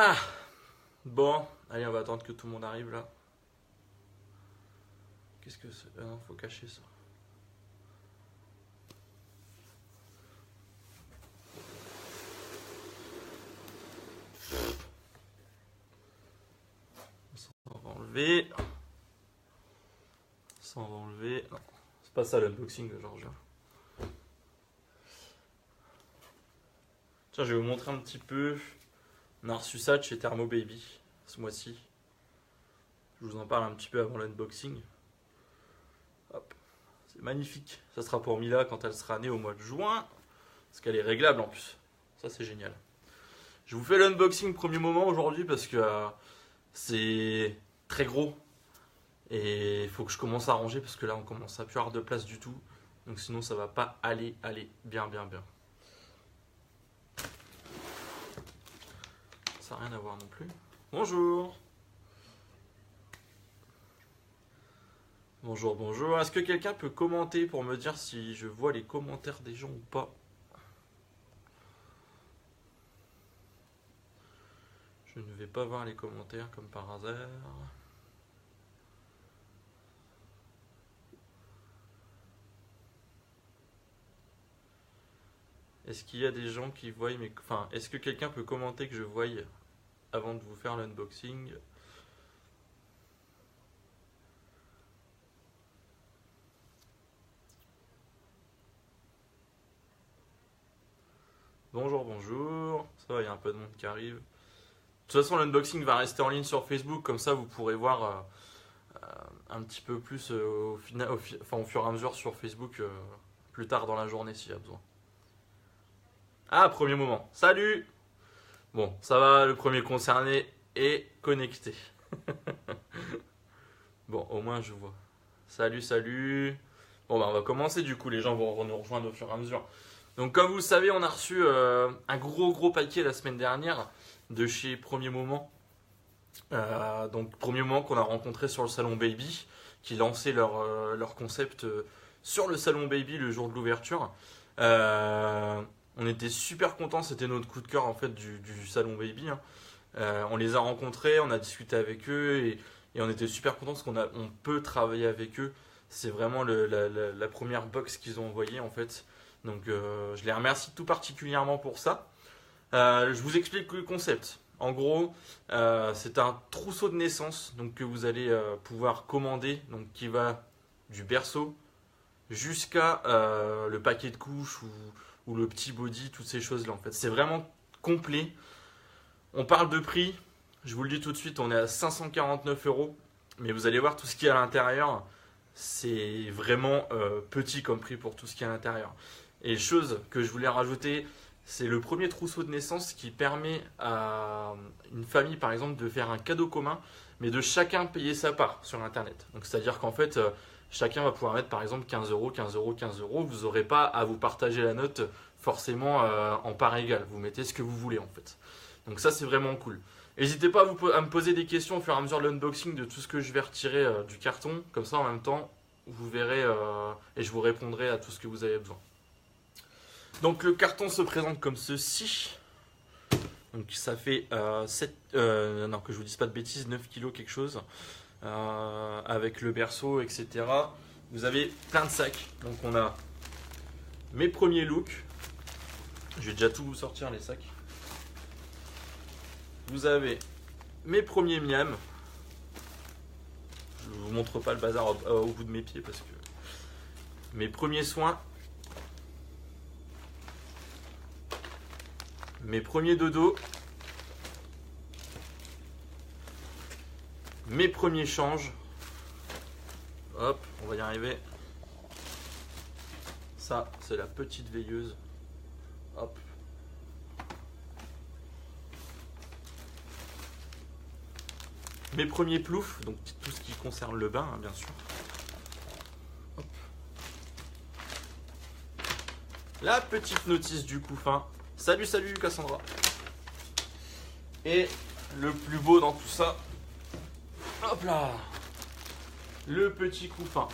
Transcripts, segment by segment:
Ah, bon, allez, on va attendre que tout le monde arrive là. Qu'est-ce que c'est? Ah non, faut cacher ça. Ça, on va enlever. Ça, on va enlever. Non, c'est pas ça l'unboxing de Georgia. Tiens, je vais vous montrer un petit peu. On a reçu ça de chez Thermo Baby ce mois-ci. Je vous en parle un petit peu avant l'unboxing. Hop, c'est magnifique. Ça sera pour Mila quand elle sera née au mois de juin. Parce qu'elle est réglable en plus. Ça, c'est génial. Je vous fais l'unboxing premier moment aujourd'hui parce que c'est très gros. Et il faut que je commence à ranger parce que là, on commence à plus avoir de place du tout. Donc sinon, ça va pas aller bien. Ça n'a rien à voir non plus. Bonjour. Bonjour. Est-ce que quelqu'un peut commenter pour me dire si je vois les commentaires des gens ou pas? Je ne vais pas voir les commentaires comme par hasard. Est-ce qu'il y a des gens qui voient mes... Enfin, est-ce que quelqu'un peut commenter que je voie avant de vous faire l'unboxing? Bonjour. Ça va, il y a un peu de monde qui arrive. De toute façon, l'unboxing va rester en ligne sur Facebook, comme ça vous pourrez voir un petit peu plus au fur et à mesure sur Facebook plus tard dans la journée s'il y a besoin. Ah, premier moment. Salut. Bon, ça va, le premier concerné est connecté. Bon, au moins je vois. Salut. Bon, bah on va commencer du coup, les gens vont nous rejoindre au fur et à mesure. Donc comme vous le savez, on a reçu un gros paquet la semaine dernière de chez Premier Moment. Donc Premier Moment qu'on a rencontré sur le salon Baby, qui lançait leur concept sur le salon Baby le jour de l'ouverture. On était super contents, c'était notre coup de cœur en fait du salon Baby, hein. On les a rencontrés, on a discuté avec eux et on était super contents parce on peut travailler avec eux. C'est vraiment la première box qu'ils ont envoyée en fait. Donc je les remercie tout particulièrement pour ça. Je vous explique le concept. En gros, c'est un trousseau de naissance donc, que vous allez pouvoir commander, donc, qui va du berceau jusqu'à le paquet de couches ou le petit body, toutes ces choses-là. En fait, c'est vraiment complet. On parle de prix. Je vous le dis tout de suite, on est à 549 €. Mais vous allez voir tout ce qu'il y a à l'intérieur. C'est vraiment petit comme prix pour tout ce qu'il y a à l'intérieur. Et chose que je voulais rajouter, c'est le premier trousseau de naissance qui permet à une famille, par exemple, de faire un cadeau commun, mais de chacun payer sa part sur Internet. Donc, c'est-à-dire qu'en fait, chacun va pouvoir mettre, par exemple, 15 €, 15 €, 15 €. Vous n'aurez pas à vous partager la note forcément en part égale. Vous mettez ce que vous voulez, en fait. Donc ça, c'est vraiment cool. N'hésitez pas à me poser des questions au fur et à mesure de l'unboxing de tout ce que je vais retirer du carton. Comme ça, en même temps, vous verrez et je vous répondrai à tout ce que vous avez besoin. Donc le carton se présente comme ceci. Donc ça fait 7, non que je vous dise pas de bêtises, 9 kilos quelque chose. Avec le berceau, etc. Vous avez plein de sacs. Donc on a mes premiers looks. Je vais déjà tout vous sortir les sacs. Vous avez mes premiers miams. Je ne vous montre pas le bazar au bout de mes pieds parce que mes premiers soins. Mes premiers dodos. Mes premiers changes. Hop, on va y arriver. Ça, c'est la petite veilleuse. Hop. Mes premiers ploufs, donc tout ce qui concerne le bain, hein, bien sûr. Hop. La petite notice du couffin. Salut Cassandra. Et le plus beau dans tout ça, hop là, le petit couffin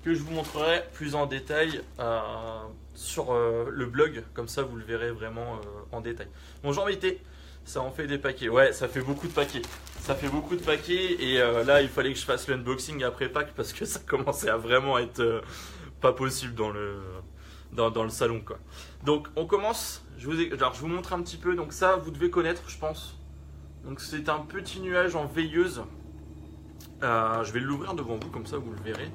que je vous montrerai plus en détail sur le blog, comme ça vous le verrez vraiment en détail. Bon, j'en mettais. Ça en fait des paquets. Ouais, ça fait beaucoup de paquets. Ça fait beaucoup de paquets. Et là, il fallait que je fasse l'unboxing après Pâques parce que ça commençait à vraiment être pas possible dans le salon, quoi. Donc, on commence. Alors, je vous montre un petit peu. Donc, ça, vous devez connaître, je pense. Donc, c'est un petit nuage en veilleuse. Je vais l'ouvrir devant vous, comme ça, vous le verrez.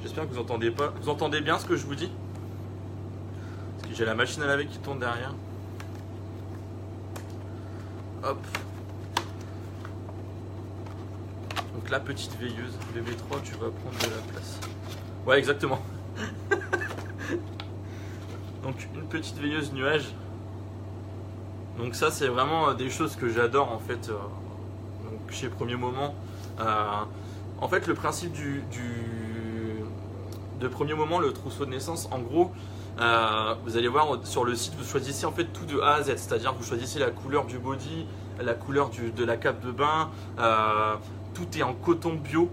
J'espère que vous entendez pas. Vous entendez bien ce que je vous dis? Parce que j'ai la machine à laver qui tourne derrière. Hop. Donc la petite veilleuse, BB3, tu vas prendre de la place. Ouais, exactement. Donc une petite veilleuse nuage. Donc ça, c'est vraiment des choses que j'adore en fait. Donc chez Premier Moment. En fait, le principe de Premier Moment, le trousseau de naissance, en gros, vous allez voir sur le site, vous choisissez en fait tout de A à Z, c'est-à-dire que vous choisissez la couleur du body, la couleur de la cape de bain, tout est en coton bio,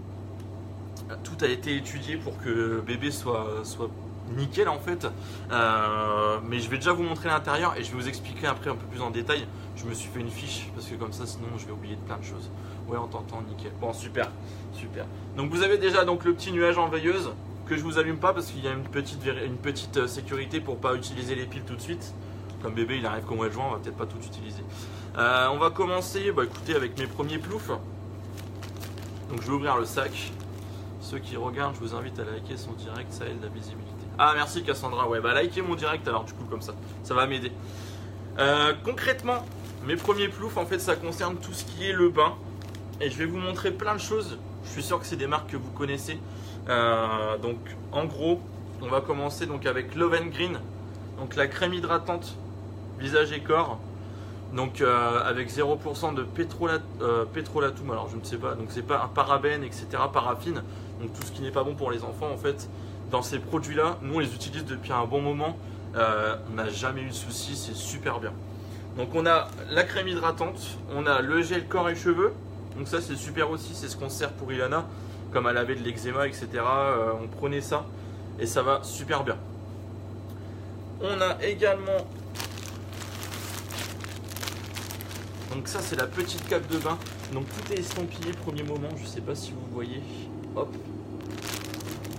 tout a été étudié pour que le bébé soit nickel en fait. Mais je vais déjà vous montrer l'intérieur et je vais vous expliquer après un peu plus en détail. Je me suis fait une fiche parce que comme ça sinon je vais oublier de plein de choses. Ouais, on t'entend, nickel. Bon, super, super. Donc vous avez déjà donc le petit nuage en veilleuse que je vous allume pas parce qu'il y a une petite sécurité pour pas utiliser les piles tout de suite. Comme bébé il arrive qu'au mois de juin, on va peut-être pas tout utiliser. On va commencer, écoutez, avec mes premiers ploufs. Donc je vais ouvrir le sac. Ceux qui regardent, je vous invite à liker son direct, ça aide la visibilité. Ah merci Cassandra, ouais likez mon direct alors du coup comme ça va m'aider. Concrètement, mes premiers ploufs en fait ça concerne tout ce qui est le bain. Et je vais vous montrer plein de choses. Je suis sûr que c'est des marques que vous connaissez. Donc en gros, on va commencer donc avec Love & Green. Donc la crème hydratante visage et corps. Donc avec 0% de pétrolatum. Alors je ne sais pas. Donc c'est pas un parabène, etc. Paraffine. Donc tout ce qui n'est pas bon pour les enfants en fait. Dans ces produits-là, nous on les utilise depuis un bon moment. On n'a jamais eu de soucis. C'est super bien. Donc on a la crème hydratante. On a le gel corps et cheveux. Donc ça c'est super aussi, c'est ce qu'on sert pour Ilana, comme elle avait de l'eczéma, etc. On prenait ça et ça va super bien. On a également, donc ça c'est la petite cape de bain. Donc tout est estampillé Premier Moment, je sais pas si vous voyez. Hop,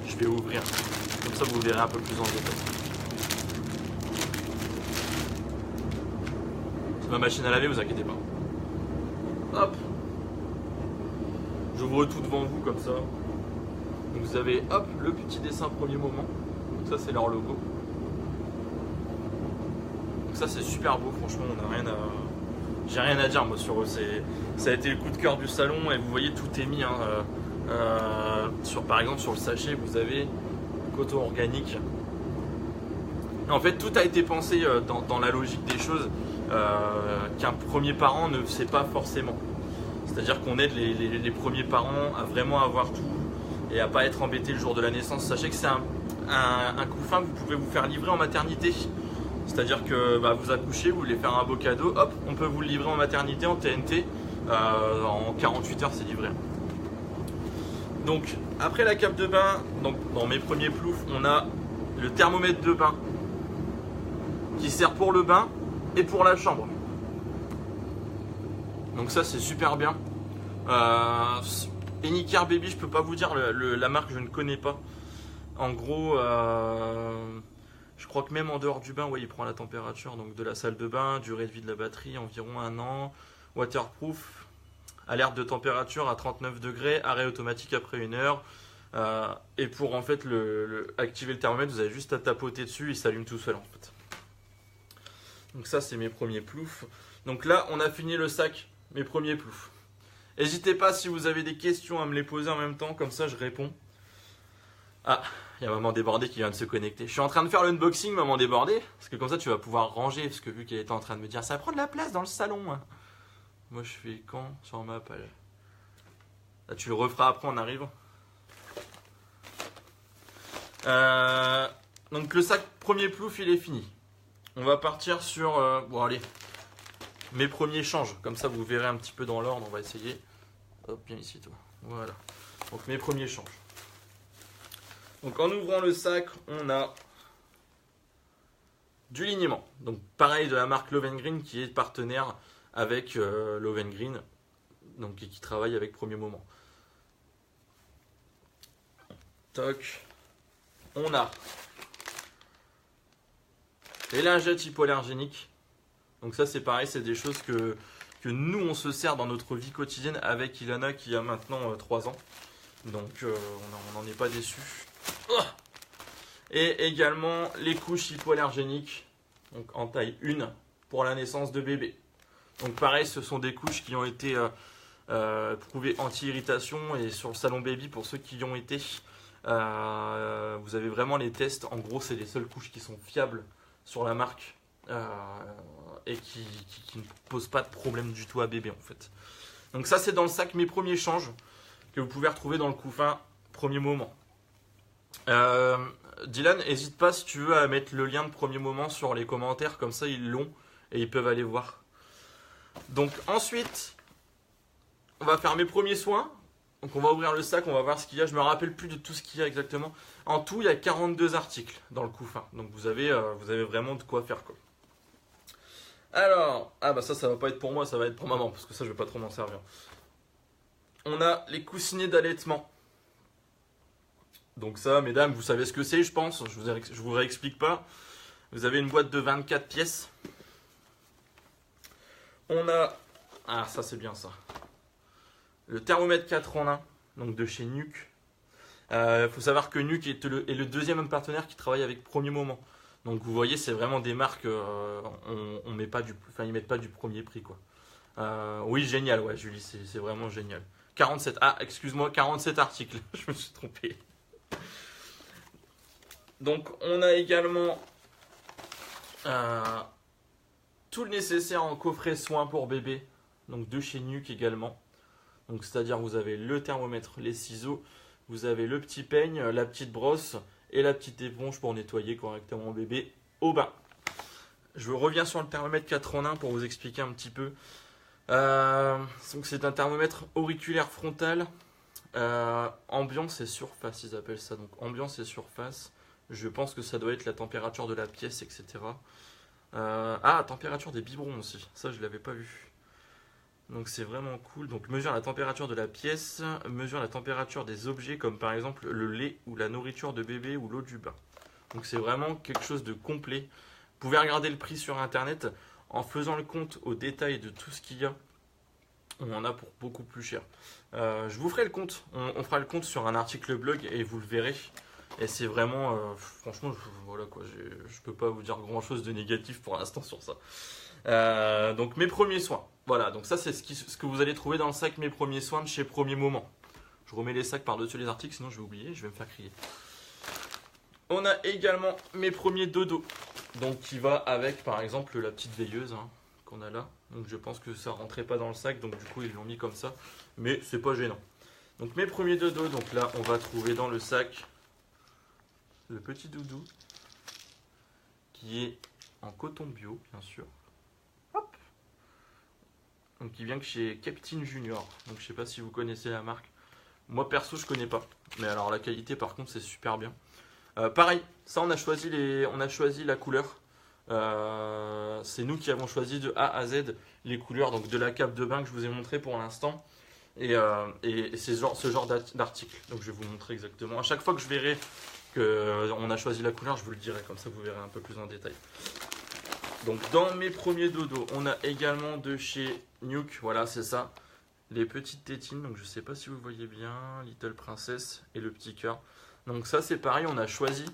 je vais ouvrir, comme ça vous verrez un peu plus en détail. C'est ma machine à laver, vous inquiétez pas. Hop. J'ouvre tout devant vous comme ça. Donc vous avez hop le petit dessin Premier Moment. Donc ça c'est leur logo. Donc ça c'est super beau, franchement on a rien à. J'ai rien à dire moi sur eux. Ça a été le coup de cœur du salon et vous voyez tout est mis. Hein. Par exemple sur le sachet vous avez coton organique. En fait tout a été pensé dans la logique des choses qu'un premier parent ne sait pas forcément. C'est-à-dire qu'on aide les premiers parents à vraiment avoir tout et à pas être embêtés le jour de la naissance. Sachez que c'est un couffin que vous pouvez vous faire livrer en maternité. C'est-à-dire que vous accouchez, vous voulez faire un beau cadeau, hop, on peut vous le livrer en maternité, en TNT. En 48 heures, c'est livré. Donc, après la cape de bain, donc, dans mes premiers ploufs, on a le thermomètre de bain qui sert pour le bain et pour la chambre. Donc ça c'est super bien. Enicare Baby, je peux pas vous dire la marque, je ne connais pas. En gros, je crois que même en dehors du bain, ouais, il prend la température donc de la salle de bain, durée de vie de la batterie environ 1 an, waterproof, alerte de température à 39 degrés, arrêt automatique après 1 heure. Et pour en fait activer le thermomètre, vous avez juste à tapoter dessus, il s'allume tout seul en fait. Donc ça c'est mes premiers ploufs. Donc là on a fini le sac. Mes premiers ploufs. N'hésitez pas si vous avez des questions à me les poser en même temps, comme ça je réponds. Ah, il y a Maman Débordée qui vient de se connecter. Je suis en train de faire l'unboxing, Maman Débordée, parce que comme ça tu vas pouvoir ranger, parce que vu qu'elle était en train de me dire ça prend de la place dans le salon. Hein. Moi je fais quand sur ma page. Là tu le referas après en arrivant. Donc le sac premier plouf il est fini. On va partir sur... bon allez. Mes premiers changes, comme ça vous verrez un petit peu dans l'ordre, on va essayer. Hop, viens ici toi. Voilà. Donc mes premiers changes. Donc en ouvrant le sac, on a du liniment. Donc pareil de la marque Love & Green qui est partenaire avec Lohengrin, donc et qui travaille avec Premier Moment. Toc. On a les lingettes hypoallergéniques. Donc ça c'est pareil, c'est des choses que nous on se sert dans notre vie quotidienne avec Ilana qui a maintenant 3 ans. Donc on n'en est pas déçu. Et également les couches hypoallergéniques, donc en taille 1 pour la naissance de bébé. Donc pareil, ce sont des couches qui ont été prouvées anti-irritation, et sur le salon baby, pour ceux qui y ont été, vous avez vraiment les tests. En gros, c'est les seules couches qui sont fiables sur la marque et qui ne posent pas de problème du tout à bébé en fait. Donc ça c'est dans le sac Mes Premiers Changes que vous pouvez retrouver dans le couffin Premier Moment. Dylan, n'hésite pas si tu veux à mettre le lien de Premier Moment sur les commentaires, comme ça ils l'ont et ils peuvent aller voir. Donc ensuite, on va faire Mes Premiers Soins. Donc on va ouvrir le sac, on va voir ce qu'il y a. Je me rappelle plus de tout ce qu'il y a exactement. En tout, il y a 42 articles dans le couffin. Donc vous avez vraiment de quoi faire quoi. Alors, ah bah ça va pas être pour moi, ça va être pour maman, parce que ça je vais pas trop m'en servir. On a les coussinets d'allaitement. Donc ça, mesdames, vous savez ce que c'est, je pense. Je vous réexplique pas. Vous avez une boîte de 24 pièces. On a, ah ça c'est bien ça, le thermomètre 4 en 1, donc de chez Nuke. Faut savoir que Nuke est le deuxième partenaire qui travaille avec Premier Moment. Donc vous voyez, c'est vraiment des marques, ils mettent pas du premier prix quoi. Oui, génial, ouais Julie, c'est vraiment génial. 47, excuse-moi, 47 articles, je me suis trompé. Donc on a également tout le nécessaire en coffret soins pour bébé, donc de chez Nuke également. Donc c'est-à-dire vous avez le thermomètre, les ciseaux, vous avez le petit peigne, la petite brosse et la petite éponge pour nettoyer correctement bébé au bain. Je reviens sur le thermomètre 4 en 1 pour vous expliquer un petit peu. Donc c'est un thermomètre auriculaire frontal, ambiance et surface ils appellent ça. Donc ambiance et surface, je pense que ça doit être la température de la pièce, etc. Température des biberons aussi, ça je l'avais pas vu. Donc c'est vraiment cool. Donc mesure la température de la pièce, mesure la température des objets comme par exemple le lait ou la nourriture de bébé ou l'eau du bain. Donc c'est vraiment quelque chose de complet. Vous pouvez regarder le prix sur internet en faisant le compte au détail de tout ce qu'il y a. On en a pour beaucoup plus cher. Je vous ferai le compte, on fera le compte sur un article blog et vous le verrez. Et c'est vraiment, franchement, voilà quoi, je peux pas vous dire grand chose de négatif pour l'instant sur ça. Donc mes premiers soins. Voilà, donc ça c'est ce que vous allez trouver dans le sac Mes Premiers Soins de chez Premier Moment. Je remets les sacs par-dessus les articles, sinon je vais oublier, je vais me faire crier. On a également Mes Premiers Dodos. Donc qui va avec par exemple la petite veilleuse qu'on a là. Donc je pense que ça rentrait pas dans le sac, donc du coup ils l'ont mis comme ça. Mais c'est pas gênant. Donc Mes Premiers Dodos, donc là on va trouver dans le sac le petit doudou qui est en coton bio bien sûr. Hop. Donc qui vient que chez Captain Junior. Donc je sais pas si vous connaissez la marque. Moi perso je connais pas. Mais alors la qualité par contre c'est super bien. Pareil, ça on a choisi la couleur. C'est nous qui avons choisi de A à Z les couleurs donc de la cape de bain que je vous ai montré pour l'instant. Et c'est ce genre d'article. Donc je vais vous montrer exactement. À chaque fois que je verrai qu'on a choisi la couleur, je vous le dirai. Comme ça vous verrez un peu plus en détail. Donc dans Mes Premiers Dodos, on a également de chez Nuke, voilà c'est ça, les petites tétines, donc je sais pas si vous voyez bien, Little Princess et le petit cœur. Donc ça c'est pareil, on a choisi,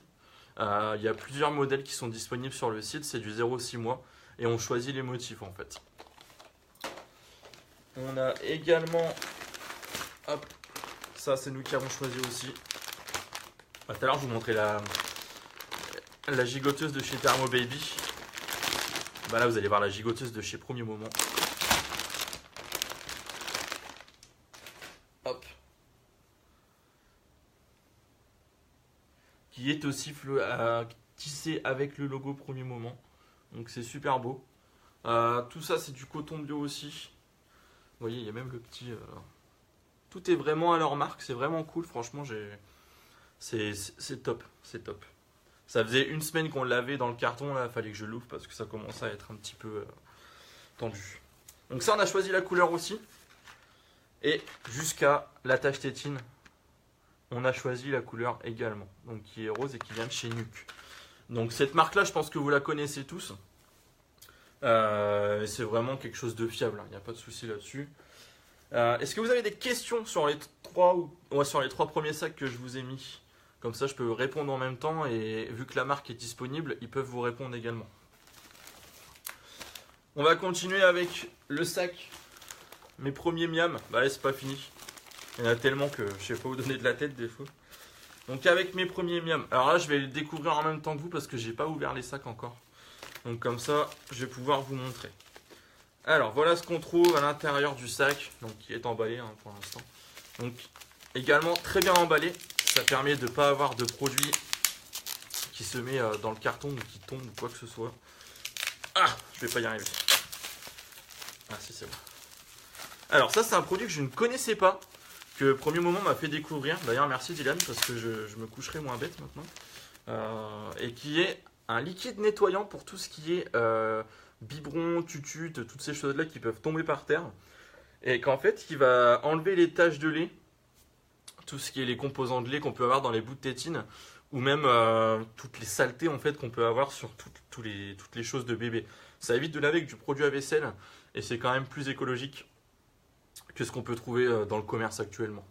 il y a plusieurs modèles qui sont disponibles sur le site, c'est du 0,6 mois et on choisit les motifs en fait. On a également, hop, ça c'est nous qui avons choisi aussi. Tout à l'heure je vous montrais la gigoteuse de chez Thermo Baby. Bah là vous allez voir la gigoteuse de chez Premier Moment. Hop. Qui est aussi tissé avec le logo Premier Moment. Donc c'est super beau. Tout ça c'est du coton bio aussi. Vous voyez il y a même le petit... Tout est vraiment à leur marque. C'est vraiment cool. Franchement c'est top. C'est top. Ça faisait une semaine qu'on l'avait dans le carton, là, il fallait que je l'ouvre parce que ça commençait à être un petit peu tendu. Donc ça, on a choisi la couleur aussi. Et jusqu'à la tache tétine, on a choisi la couleur également. Donc qui est rose et qui vient de chez Nuke. Donc cette marque-là, je pense que vous la connaissez tous. C'est vraiment quelque chose de fiable, il n'y a pas de souci là-dessus. Est-ce que vous avez des questions sur les sur les 3 premiers sacs que je vous ai mis? Comme ça, je peux répondre en même temps et vu que la marque est disponible, ils peuvent vous répondre également. On va continuer avec le sac. Mes premiers miams. Bah là, c'est pas fini. Il y en a tellement que je sais pas où donner de la tête des fois. Donc avec mes premiers miams. Alors là, je vais le découvrir en même temps que vous parce que j'ai pas ouvert les sacs encore. Donc comme ça, je vais pouvoir vous montrer. Alors voilà ce qu'on trouve à l'intérieur du sac. Donc qui est emballé hein, pour l'instant. Donc également très bien emballé. Ça permet de ne pas avoir de produit qui se met dans le carton ou qui tombe ou quoi que ce soit. Ah, je vais pas y arriver. Ah si, c'est bon. Alors ça, c'est un produit que je ne connaissais pas, que Premier Moment m'a fait découvrir. D'ailleurs, merci Dylan, parce que je me coucherai moins bête maintenant. Et qui est un liquide nettoyant pour tout ce qui est biberon, tutute, toutes ces choses-là qui peuvent tomber par terre. Et qu'en fait, il va enlever les taches de lait, tout ce qui est les composants de lait qu'on peut avoir dans les bouts de tétine, ou même toutes les saletés en fait qu'on peut avoir sur toutes les choses de bébé. Ça évite de laver avec du produit à vaisselle et c'est quand même plus écologique que ce qu'on peut trouver dans le commerce actuellement.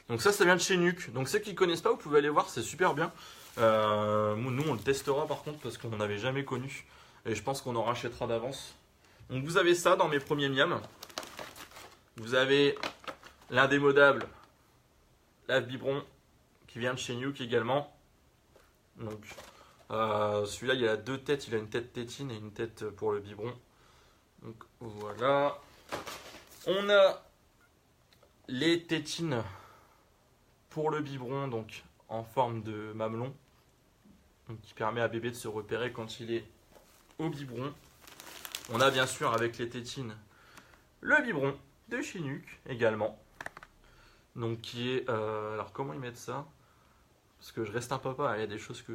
Donc ça vient de chez Nuke. Donc ceux qui ne connaissent pas, vous pouvez aller voir, c'est super bien. Nous on le testera par contre parce qu'on n'en avait jamais connu et je pense qu'on en rachètera d'avance. Donc vous avez ça dans mes premiers miams. Vous avez l'indémodable lave-biberon qui vient de chez Nuke également. Donc celui-là il a 2 têtes, il a une tête tétine et une tête pour le biberon. Donc voilà. On a les tétines pour le biberon, donc en forme de mamelon, donc, qui permet à bébé de se repérer quand il est au biberon. On a bien sûr avec les tétines le biberon de chez Nuke également. Donc qui est... alors comment ils mettent ça? Parce que je reste un papa, il y a des choses que...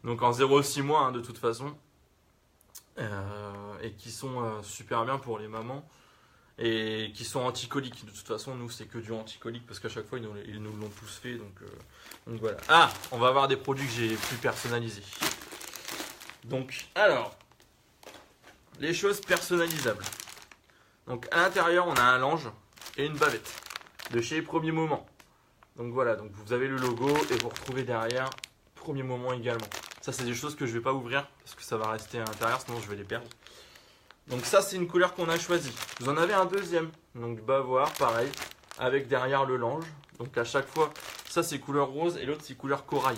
donc en 0,6 mois hein, de toute façon. Et qui sont super bien pour les mamans. Et qui sont anticoliques. De toute façon, nous, c'est que du anticolique parce qu'à chaque fois, ils nous l'ont tous fait. Donc voilà. Ah, on va avoir des produits que j'ai plus personnalisés. Donc, alors, les choses personnalisables. Donc, à l'intérieur, on a un linge et une bavette de chez Premier Moment. Donc voilà, donc vous avez le logo et vous retrouvez derrière Premier Moment également. Ça, c'est des choses que je ne vais pas ouvrir parce que ça va rester à l'intérieur, sinon je vais les perdre. Donc ça, c'est une couleur qu'on a choisie. Vous en avez un deuxième, donc Bavoir, pareil, avec derrière le linge. Donc à chaque fois, ça c'est couleur rose et l'autre c'est couleur corail.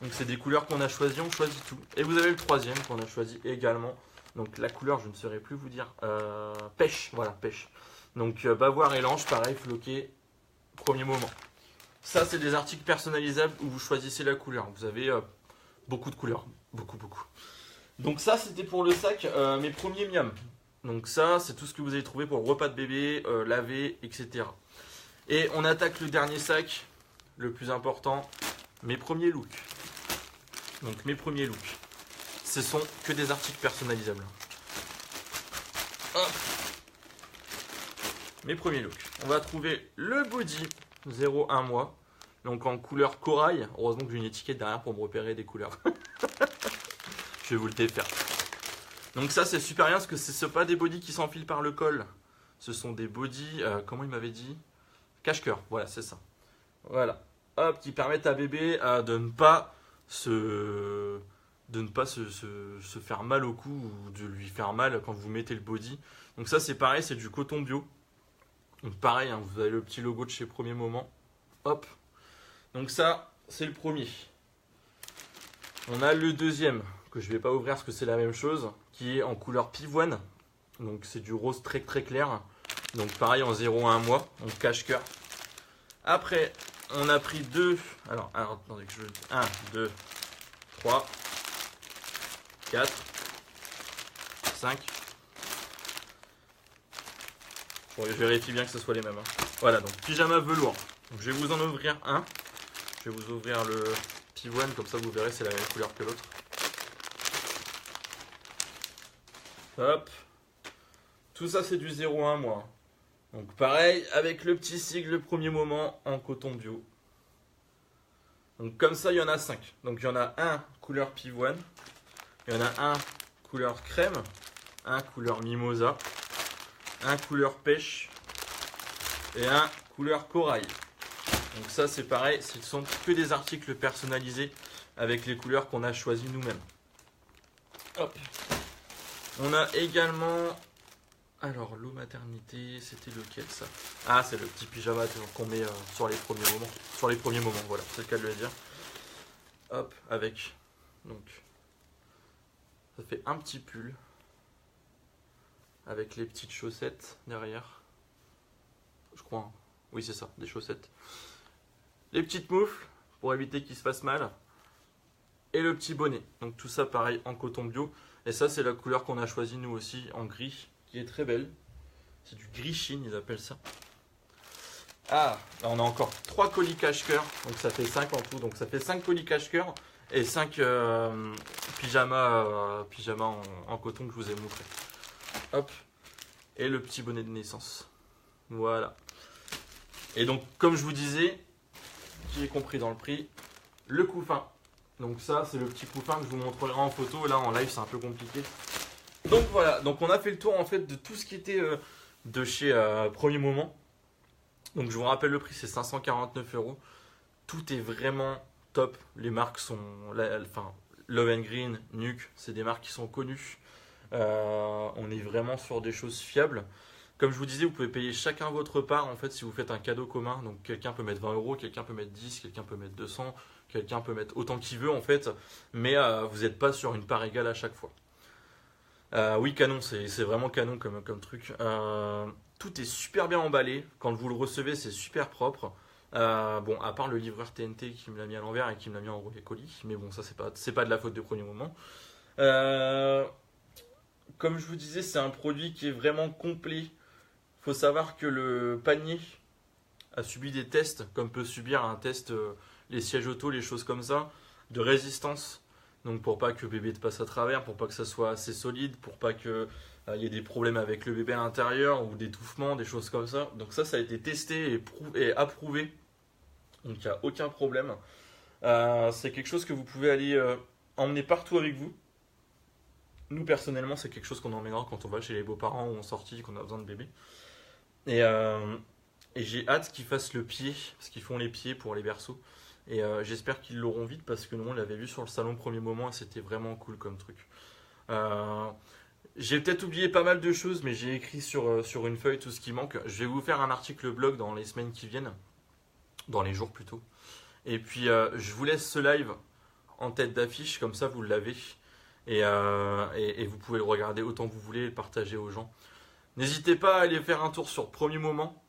Donc c'est des couleurs qu'on a choisies, on choisit tout. Et vous avez le troisième qu'on a choisi également. Donc la couleur, je ne saurais plus vous dire, pêche, voilà, pêche. Donc Bavoir et linge, pareil, floqué, Premier Moment. Ça, c'est des articles personnalisables où vous choisissez la couleur. Vous avez beaucoup de couleurs, beaucoup. Donc ça, c'était pour le sac, mes premiers miams. Donc ça, c'est tout ce que vous avez trouvé pour le repas de bébé, laver, etc. Et on attaque le dernier sac, le plus important, mes premiers looks. Donc mes premiers looks, ce sont que des articles personnalisables. Hop. Mes premiers looks. On va trouver le body 0,1 mois. Donc en couleur corail. Heureusement que j'ai une étiquette derrière pour me repérer des couleurs. Je vais vous le défaire. Donc ça c'est super bien parce que ce ne sont pas des bodys qui s'enfilent par le col. Ce sont des bodys, comment il m'avait dit? Cache-cœur, voilà c'est ça. Voilà. Hop, qui permettent à bébé de ne pas se faire mal au cou ou de lui faire mal quand vous mettez le body. Donc ça c'est pareil, c'est du coton bio. Donc pareil, hein, vous avez le petit logo de chez Premier Moment. Hop. Donc ça, c'est le premier. On a le deuxième, que je ne vais pas ouvrir parce que c'est la même chose, qui est en couleur pivoine. Donc c'est du rose très clair. Donc pareil en 0,1 mois, donc cache-cœur. Après, on a pris deux. Alors attendez que je... 1, 2, 3, 4, 5. Bon, je vérifie bien que ce soit les mêmes. Hein. Voilà, donc pyjama velours. Donc, je vais vous en ouvrir un. Je vais vous ouvrir le pivoine, comme ça vous verrez, c'est la même couleur que l'autre. Hop. Tout ça c'est du 0 à 1 mois. Donc pareil, avec le petit sigle premier moment en coton bio. Donc comme ça, il y en a 5. Donc il y en a un couleur pivoine, il y en a un couleur crème, un couleur mimosa, un couleur pêche et un couleur corail. Donc ça c'est pareil, ce sont que des articles personnalisés avec les couleurs qu'on a choisies nous-mêmes. Hop. On a également... Alors, l'eau maternité, c'était lequel ça? Ah, c'est le petit pyjama qu'on met sur les premiers moments. Sur les premiers moments, voilà, c'est le cas de le dire. Hop, avec. Donc, ça fait un petit pull. Avec les petites chaussettes derrière. Je crois. Hein. Oui, c'est ça, des chaussettes. Les petites moufles, pour éviter qu'il se fasse mal. Et le petit bonnet. Donc, tout ça, pareil, en coton bio. Et ça, c'est la couleur qu'on a choisie, nous aussi, en gris. Qui est très belle. C'est du gris chine, ils appellent ça. Ah, là on a encore 3 colis cache-cœur. Donc ça fait 5 en tout. Donc ça fait 5 colis cache-cœur et 5 pyjamas en coton que je vous ai montré. Hop. Et le petit bonnet de naissance. Voilà. Et donc, comme je vous disais, qui est compris dans le prix, le couffin. Donc ça, c'est le petit couffin que je vous montrerai en photo. Là, en live, c'est un peu compliqué. Donc voilà, donc on a fait le tour en fait de tout ce qui était de chez Premier Moment. Donc je vous rappelle le prix, c'est 549 €. Tout est vraiment top. Les marques sont, Love & Green, Nuke, c'est des marques qui sont connues. On est vraiment sur des choses fiables. Comme je vous disais, vous pouvez payer chacun votre part en fait si vous faites un cadeau commun. Donc quelqu'un peut mettre 20 €, quelqu'un peut mettre 10, quelqu'un peut mettre 200, quelqu'un peut mettre autant qu'il veut en fait. Mais vous n'êtes pas sur une part égale à chaque fois. Oui, canon, c'est vraiment canon comme truc. Tout est super bien emballé. Quand vous le recevez, c'est super propre. Bon, à part le livreur TNT qui me l'a mis à l'envers et qui me l'a mis en relais colis. Mais bon, ça, c'est pas de la faute de Premier Moment. Comme je vous disais, c'est un produit qui est vraiment complet. Il faut savoir que le panier a subi des tests, comme peut subir un test les sièges auto, les choses comme ça, de résistance. Donc pour pas que le bébé te passe à travers, pour pas que ça soit assez solide, pour pas qu'il y ait des problèmes avec le bébé à l'intérieur ou d'étouffement, des choses comme ça. Donc ça a été testé et approuvé. Donc il n'y a aucun problème. C'est quelque chose que vous pouvez aller emmener partout avec vous. Nous personnellement, c'est quelque chose qu'on emmènera quand on va chez les beaux-parents ou en sortie, qu'on a besoin de bébé. Et j'ai hâte qu'ils fassent le pied, parce qu'ils font les pieds pour les berceaux. Et j'espère qu'ils l'auront vite parce que nous on l'avait vu sur le salon Premier Moment et c'était vraiment cool comme truc. J'ai peut-être oublié pas mal de choses mais j'ai écrit sur une feuille tout ce qui manque. Je vais vous faire un article blog dans les semaines qui viennent, dans les jours plutôt. Et puis je vous laisse ce live en tête d'affiche, comme ça vous l'avez. Et vous pouvez le regarder autant que vous voulez et le partager aux gens. N'hésitez pas à aller faire un tour sur Premier Moment,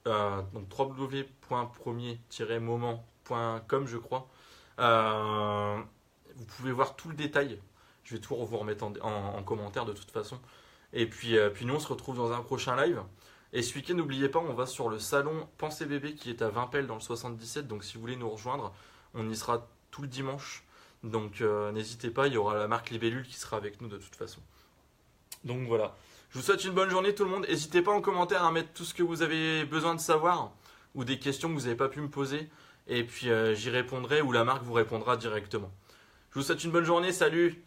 donc www.premier-moment.com je crois. Vous pouvez voir tout le détail. Je vais tout vous remettre en commentaire de toute façon. Et puis nous on se retrouve dans un prochain live. Et ce week-end n'oubliez pas, on va sur le salon Pensée Bébé qui est à Vimpel dans le 77. Donc si vous voulez nous rejoindre, on y sera tout le dimanche. Donc n'hésitez pas, il y aura la marque Libellule qui sera avec nous de toute façon. Donc voilà. Je vous souhaite une bonne journée tout le monde. N'hésitez pas en commentaire à mettre tout ce que vous avez besoin de savoir ou des questions que vous n'avez pas pu me poser. Et puis j'y répondrai ou la marque vous répondra directement. Je vous souhaite une bonne journée. Salut!